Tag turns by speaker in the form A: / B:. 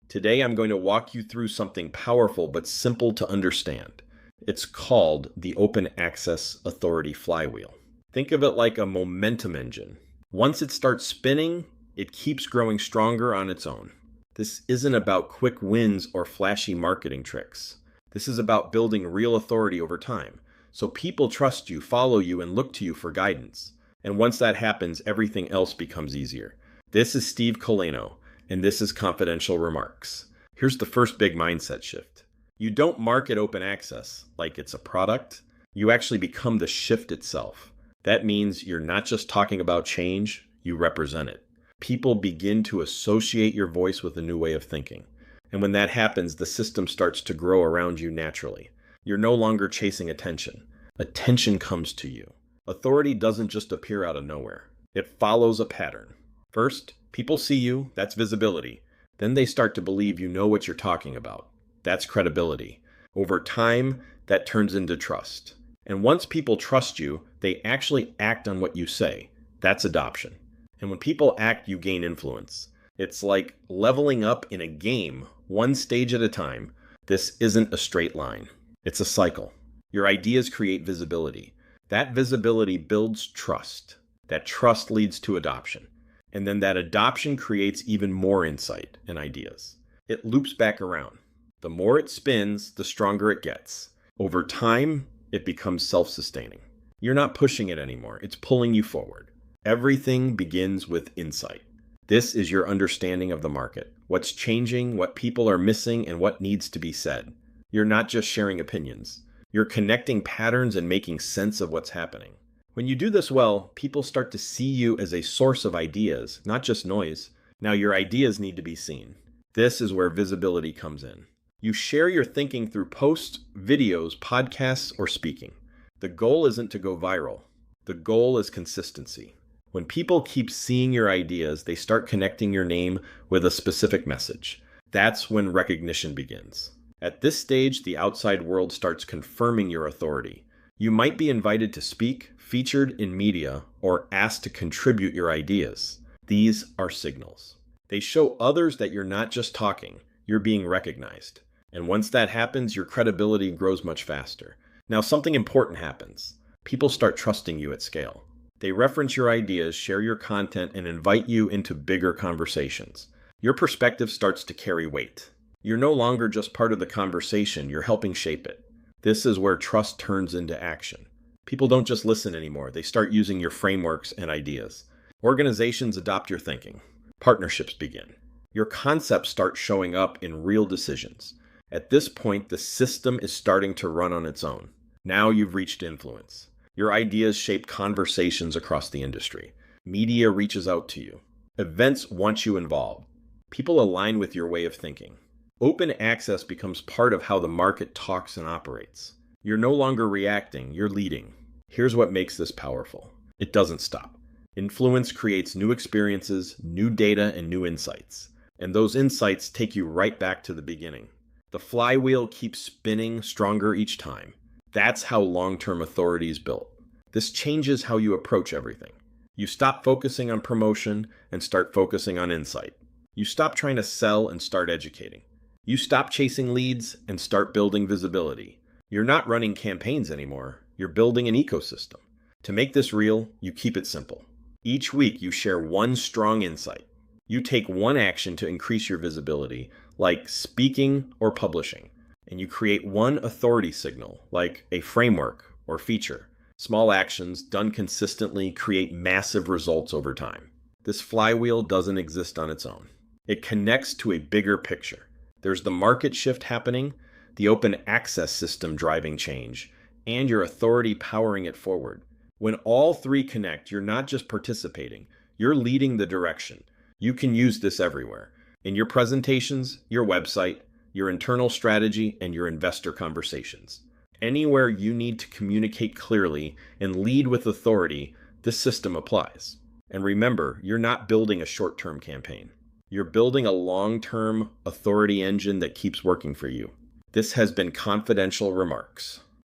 A: Today I'm going to walk you through something powerful but simple to understand. It's called the Open Access Authority Flywheel. Think of it like a momentum engine. Once it starts spinning, it keeps growing stronger on its own. This isn't about quick wins or flashy marketing tricks. This is about building real authority over time. So people trust you, follow you, and look to you for guidance. And once that happens, everything else becomes easier. This is Steve Koleno, and this is Confidential Remarks. Here's the first big mindset shift. You don't market open access like it's a product. You actually become the shift itself. That means you're not just talking about change, you represent it. People begin to associate your voice with a new way of thinking. And when that happens, the system starts to grow around you naturally. You're no longer chasing attention. Attention comes to you. Authority doesn't just appear out of nowhere. It follows a pattern. First, people see you, that's visibility. Then they start to believe you know what you're talking about. That's credibility. Over time, that turns into trust. And once people trust you, they actually act on what you say. That's adoption. And when people act, you gain influence. It's like leveling up in a game, one stage at a time. This isn't a straight line. It's a cycle. Your ideas create visibility. That visibility builds trust. That trust leads to adoption. And then that adoption creates even more insight and ideas. It loops back around. The more it spins, the stronger it gets. Over time, it becomes self-sustaining. You're not pushing it anymore. It's pulling you forward. Everything begins with insight. This is your understanding of the market, what's changing, what people are missing, and what needs to be said. You're not just sharing opinions. You're connecting patterns and making sense of what's happening. When you do this well, people start to see you as a source of ideas, not just noise. Now your ideas need to be seen. This is where visibility comes in. You share your thinking through posts, videos, podcasts, or speaking. The goal isn't to go viral. The goal is consistency. When people keep seeing your ideas, they start connecting your name with a specific message. That's when recognition begins. At this stage, the outside world starts confirming your authority. You might be invited to speak, featured in media, or asked to contribute your ideas. These are signals. They show others that you're not just talking, you're being recognized. And once that happens, your credibility grows much faster. Now, something important happens. People start trusting you at scale. They reference your ideas, share your content, and invite you into bigger conversations. Your perspective starts to carry weight. You're no longer just part of the conversation, you're helping shape it. This is where trust turns into action. People don't just listen anymore, they start using your frameworks and ideas. Organizations adopt your thinking. Partnerships begin. Your concepts start showing up in real decisions. At this point, the system is starting to run on its own. Now you've reached influence. Your ideas shape conversations across the industry. Media reaches out to you. Events want you involved. People align with your way of thinking. Open access becomes part of how the market talks and operates. You're no longer reacting, you're leading. Here's what makes this powerful. It doesn't stop. Influence creates new experiences, new data, and new insights. And those insights take you right back to the beginning. The flywheel keeps spinning stronger each time. That's how long-term authority is built. This changes how you approach everything. You stop focusing on promotion and start focusing on insight. You stop trying to sell and start educating. You stop chasing leads and start building visibility. You're not running campaigns anymore. You're building an ecosystem. To make this real, you keep it simple. Each week, you share one strong insight. You take one action to increase your visibility, like speaking or publishing. And you create one authority signal, like a framework or feature. Small actions done consistently create massive results over time. This flywheel doesn't exist on its own. It connects to a bigger picture. There's the market shift happening, the open access system driving change, and your authority powering it forward. When all three connect, you're not just participating, you're leading the direction. You can use this everywhere. In your presentations, your website, your internal strategy, and your investor conversations. Anywhere you need to communicate clearly and lead with authority, this system applies. And remember, you're not building a short-term campaign. You're building a long-term authority engine that keeps working for you. This has been Confidential Remarks.